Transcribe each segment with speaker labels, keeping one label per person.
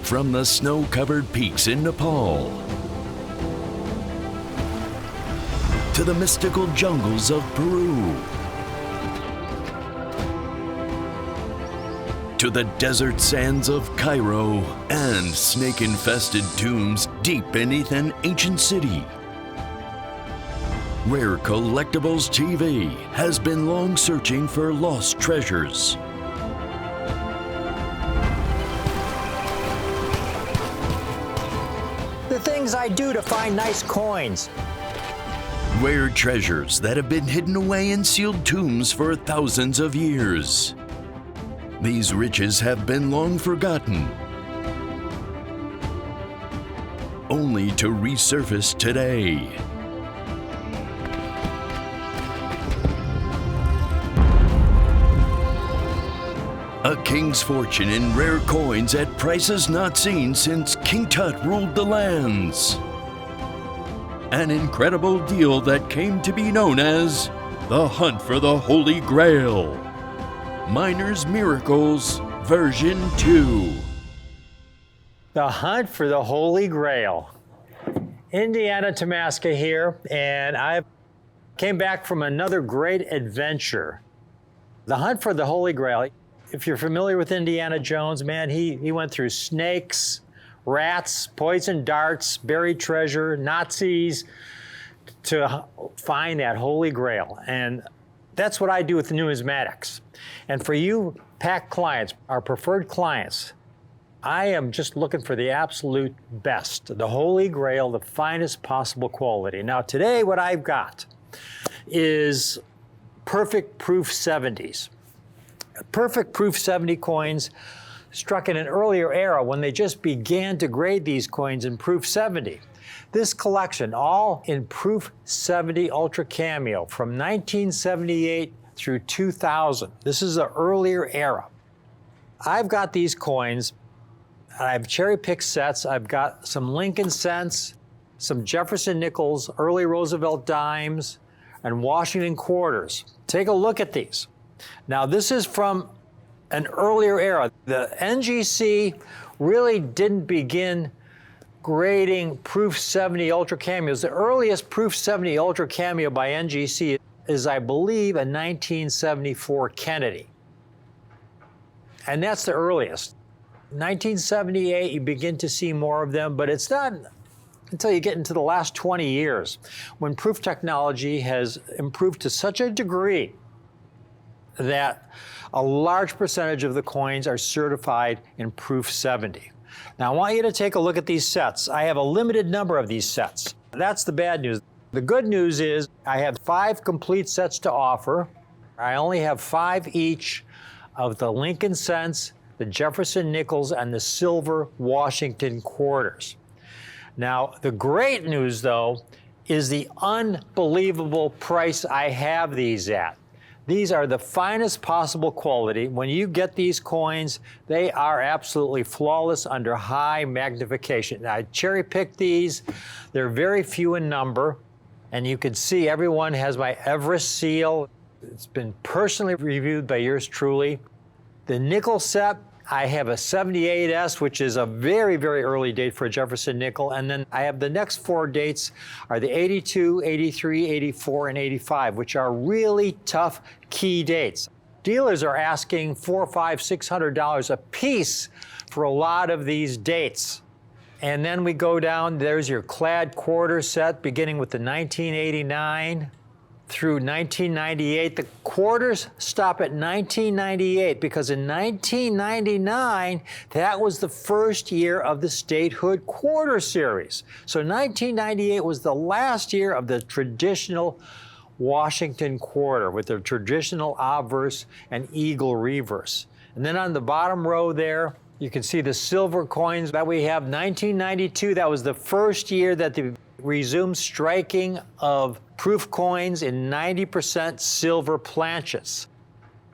Speaker 1: From the snow-covered peaks in Nepal to the mystical jungles of Peru to the desert sands of Cairo and snake-infested tombs deep beneath an ancient city. Rare Collectibles TV has been long searching for lost treasures.
Speaker 2: The things I do to find nice coins.
Speaker 1: Rare treasures that have been hidden away in sealed tombs for thousands of years. These riches have been long forgotten, only to resurface today. A king's fortune in rare coins at prices not seen since King Tut ruled the lands. An incredible deal that came to be known as the Hunt for the Holy Grail. Miners' Miracles, version 2.
Speaker 2: The Hunt for the Holy Grail. Indiana Tamaska here, and I came back from another great adventure. The Hunt for the Holy Grail. If you're familiar with Indiana Jones, man, he went through snakes, rats, poison darts, buried treasure, Nazis, to find that Holy Grail. And that's what I do with numismatics. And for you PACT clients, our preferred clients, I am just looking for the absolute best, the Holy Grail, the finest possible quality. Now today what I've got is perfect proof 70s. Perfect proof 70 coins struck in an earlier era when they just began to grade these coins in proof 70. This collection, all in proof 70 Ultra Cameo from 1978 through 2000. This is the earlier era. I've got these coins. I've cherry-picked sets. I've got some Lincoln cents, some Jefferson nickels, early Roosevelt dimes, and Washington quarters. Take a look at these. Now, this is from an earlier era. The NGC really didn't begin grading proof 70 Ultra Cameos. The earliest proof 70 Ultra Cameo by NGC is, I believe, a 1974 Kennedy. And that's the earliest. 1978, you begin to see more of them, but it's not until you get into the last 20 years when proof technology has improved to such a degree that a large percentage of the coins are certified in proof 70. Now, I want you to take a look at these sets. I have a limited number of these sets. That's the bad news. The good news is I have 5 complete sets to offer. I only have 5 each of the Lincoln cents, the Jefferson nickels, and the silver Washington quarters. Now, the great news, though, is the unbelievable price I have these at. These are the finest possible quality. When you get these coins, they are absolutely flawless under high magnification. I cherry-picked these. They're very few in number, and you can see everyone has my Everest seal. It's been personally reviewed by yours truly. The nickel set, I have a 78S, which is a very, very early date for a Jefferson nickel. And then I have the next 4 dates are the 82, 83, 84, and 85, which are really tough key dates. Dealers are asking $400, $500, $600 a piece for a lot of these dates. And then we go down, there's your clad quarter set, beginning with the 1989 through 1998. The quarters stop at 1998 because in 1999, that was the first year of the statehood quarter series. So 1998 was the last year of the traditional Washington quarter with the traditional obverse and eagle reverse. And then on the bottom row there, you can see the silver coins that we have. 1992, that was the first year that they resumed striking of proof coins in 90% silver planchets.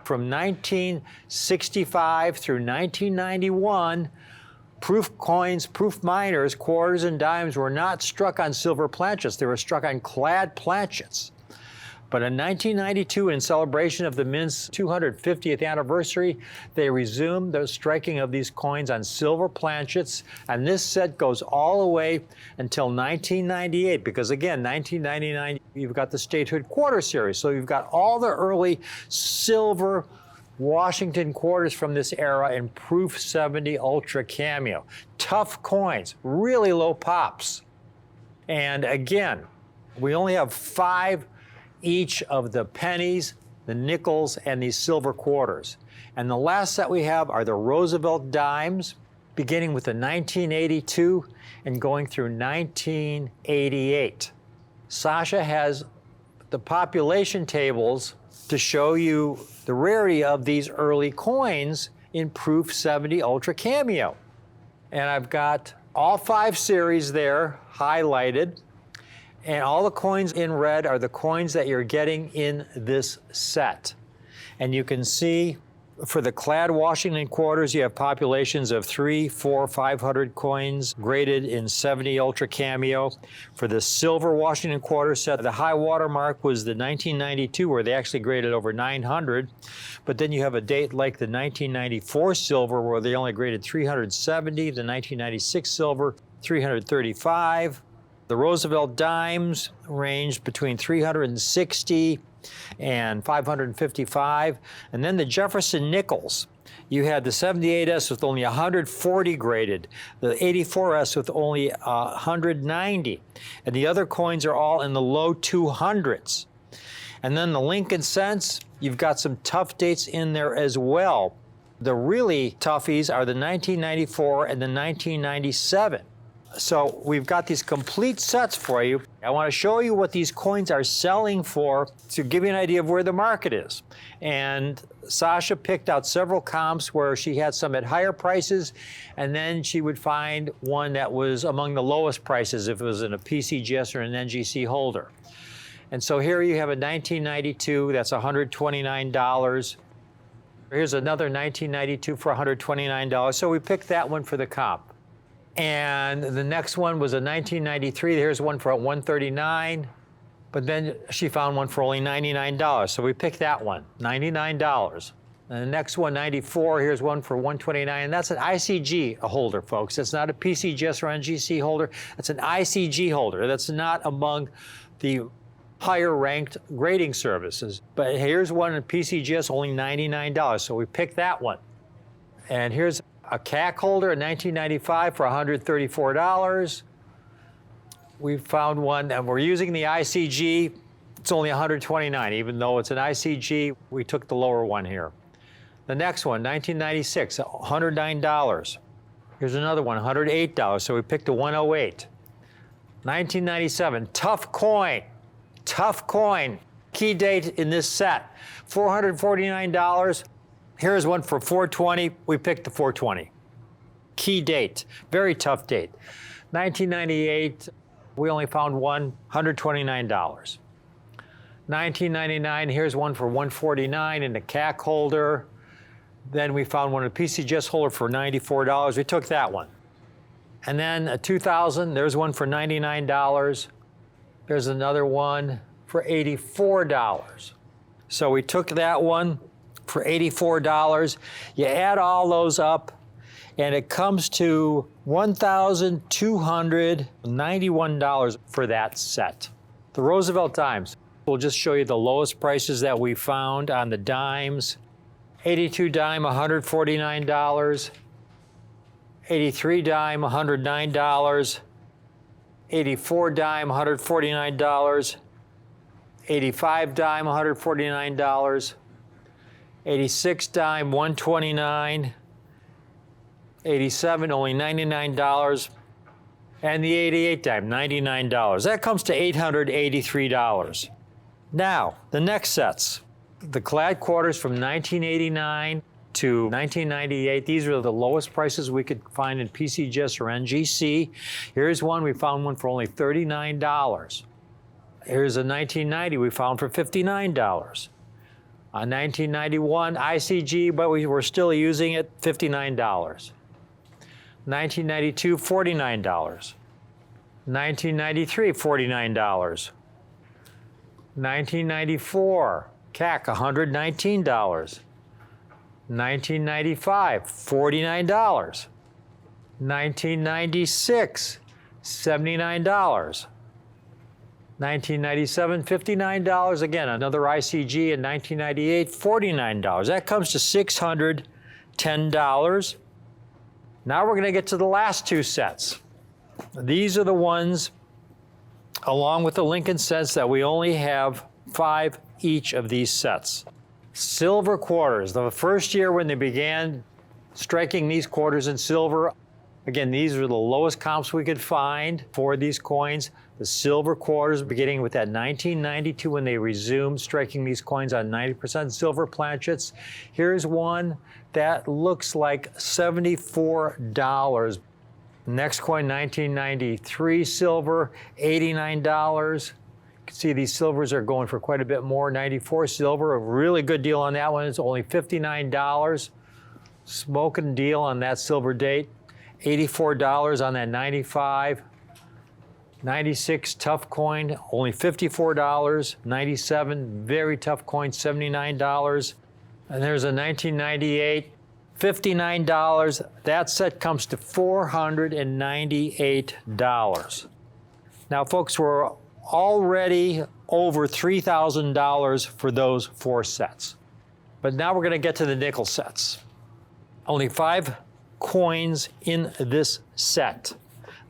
Speaker 2: From 1965 through 1991, proof coins, proof miners, quarters and dimes were not struck on silver planchets. They were struck on clad planchets. But in 1992, in celebration of the Mint's 250th anniversary, they resumed the striking of these coins on silver planchets, and this set goes all the way until 1998, because again, 1999, you've got the Statehood Quarter Series, so you've got all the early silver Washington quarters from this era in Proof 70 Ultra Cameo. Tough coins, really low pops. And again, we only have 5 each of the pennies, the nickels, and these silver quarters. And the last set we have are the Roosevelt dimes, beginning with the 1982 and going through 1988. Sasha has the population tables to show you the rarity of these early coins in Proof 70 Ultra Cameo. And I've got all 5 series there highlighted. And all the coins in red are the coins that you're getting in this set. And you can see for the clad Washington quarters, you have populations of 300, 400, 500 coins graded in 70 Ultra Cameo. For the silver Washington quarter set, the high water mark was the 1992, where they actually graded over 900. But then you have a date like the 1994 silver, where they only graded 370, the 1996 silver, 335. The Roosevelt dimes ranged between 360 and 555. And then the Jefferson nickels, you had the 78S with only 140 graded, the 84S with only 190. And the other coins are all in the low 200s. And then the Lincoln cents, you've got some tough dates in there as well. The really toughies are the 1994 and the 1997. So we've got these complete sets for you. I want to show you what these coins are selling for to give you an idea of where the market is. And Sasha picked out several comps where she had some at higher prices, and then she would find one that was among the lowest prices if it was in a PCGS or an NGC holder. And so here you have a 1992, that's $129. Here's another 1992 for $129. So we picked that one for the comp. And the next one was a 1993. Here's one for $139. But then she found one for only $99. So we picked that one, $99. And the next one, 94, here's one for $129. And that's an ICG holder, folks. That's not a PCGS or NGC holder. That's an ICG holder. That's not among the higher ranked grading services. But here's one in PCGS, only $99. So we picked that one. And here's a CAC holder in 1995 for $134. We found one, and we're using the ICG. It's only $129, even though it's an ICG. We took the lower one here. The next one, 1996, $109. Here's another one, $108. So we picked a 108. 1997, tough coin. Key date in this set, $449. Here's one for $420. We picked the $420. Key date, very tough date. 1998, we only found one, $129. 1999, here's one for $149 in the CAC holder. Then we found one in a PCGS holder for $94. We took that one. And then a 2000, there's one for $99. There's another one for $84. So we took that one for $84. You add all those up, and it comes to $1,291 for that set. The Roosevelt dimes, we'll just show you the lowest prices that we found on the dimes. 82 dime, $149. 83 dime, $109. 84 dime, $149. 85 dime, $149. 86 dime, $129. 87, only $99. And the 88 dime, $99. That comes to $883. Now, the next sets. The clad quarters from 1989 to 1998. These are the lowest prices we could find in PCGS or NGC. Here's one, we found one for only $39. Here's a 1990 we found for $59. A 1991 ICG, but we were still using it, $59. 1992, $49. 1993, $49. 1994, CAC, $119. 1995, $49. 1996, $79. 1997, $59. Again, another ICG in 1998, $49. That comes to $610. Now we're going to get to the last two sets. These are the ones, along with the Lincoln sets, that we only have 5 each of these sets. Silver quarters. The first year when they began striking these quarters in silver, again, these are the lowest comps we could find for these coins. The silver quarters, beginning with that 1992 when they resumed striking these coins on 90% silver planchets. Here's one that looks like $74. Next coin, 1993 silver, $89. You can see these silvers are going for quite a bit more. 94 silver, a really good deal on that one. It's only $59. Smoking deal on that silver date. $84 on that 95. 96 tough coin, only $54. 97 very tough coin, $79. And there's a 1998, $59. That set comes to $498. Now, folks, we're already over $3,000 for those 4 sets. But now we're going to get to the nickel sets. Only 5 coins in this set.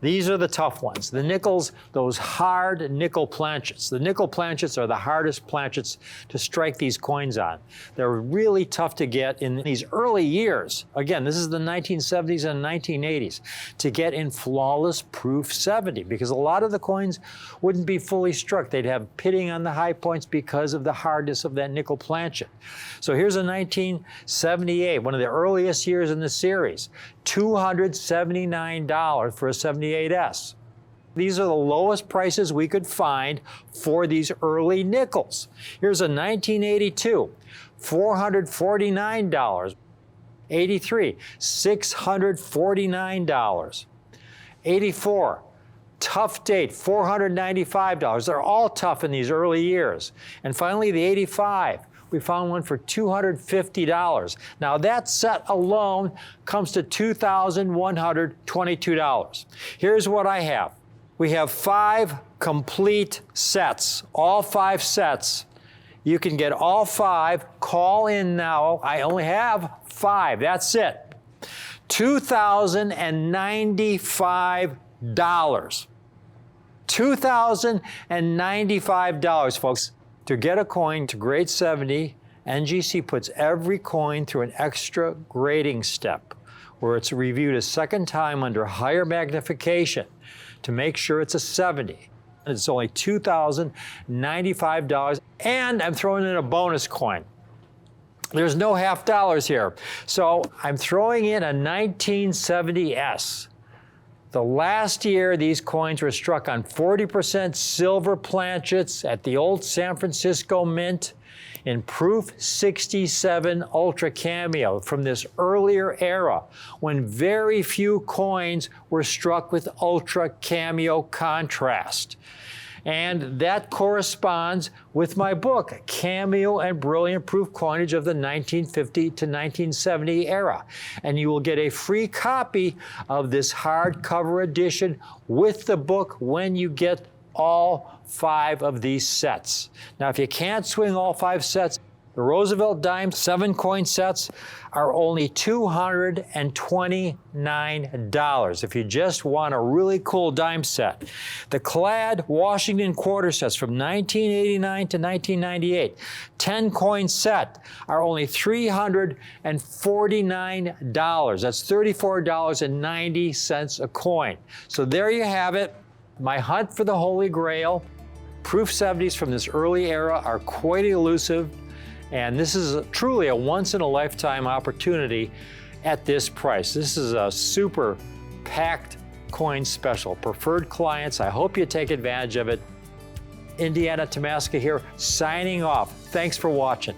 Speaker 2: These are the tough ones. The nickels, those hard nickel planchets. The nickel planchets are the hardest planchets to strike these coins on. They're really tough to get in these early years. Again, this is the 1970s and 1980s, to get in flawless proof 70, because a lot of the coins wouldn't be fully struck. They'd have pitting on the high points because of the hardness of that nickel planchet. So here's a 1978, one of the earliest years in the series. $279 for a 78S. These are the lowest prices we could find for these early nickels. Here's a 1982, $449. 83, $649. 84, tough date, $495. They're all tough in these early years. And finally, the 85. We found one for $250. Now that set alone comes to $2,122. Here's what I have. We have 5 complete sets, all 5 sets. You can get all 5. Call in now. I only have 5. That's it. $2,095. $2,095, folks. To get a coin to grade 70, NGC puts every coin through an extra grading step where it's reviewed a second time under higher magnification to make sure it's a 70. It's only $2,095, and I'm throwing in a bonus coin. There's no half dollars here. So I'm throwing in a 1970S. The last year, these coins were struck on 40% silver planchets at the old San Francisco Mint in proof 67 Ultra Cameo from this earlier era when very few coins were struck with Ultra Cameo contrast. And that corresponds with my book, Cameo and Brilliant Proof Coinage of the 1950 to 1970 era. And you will get a free copy of this hardcover edition with the book when you get all 5 of these sets. Now, if you can't swing all 5 sets, the Roosevelt dime 7-coin sets are only $229 if you just want a really cool dime set. The clad Washington quarter sets from 1989 to 1998, 10-coin set, are only $349. That's $34.90 a coin. So there you have it. My hunt for the Holy Grail. Proof 70s from this early era are quite elusive. And this is truly a once-in-a-lifetime opportunity at this price. This is a super packed coin special. Preferred clients, I hope you take advantage of it. Indiana Tomaska here, signing off. Thanks for watching.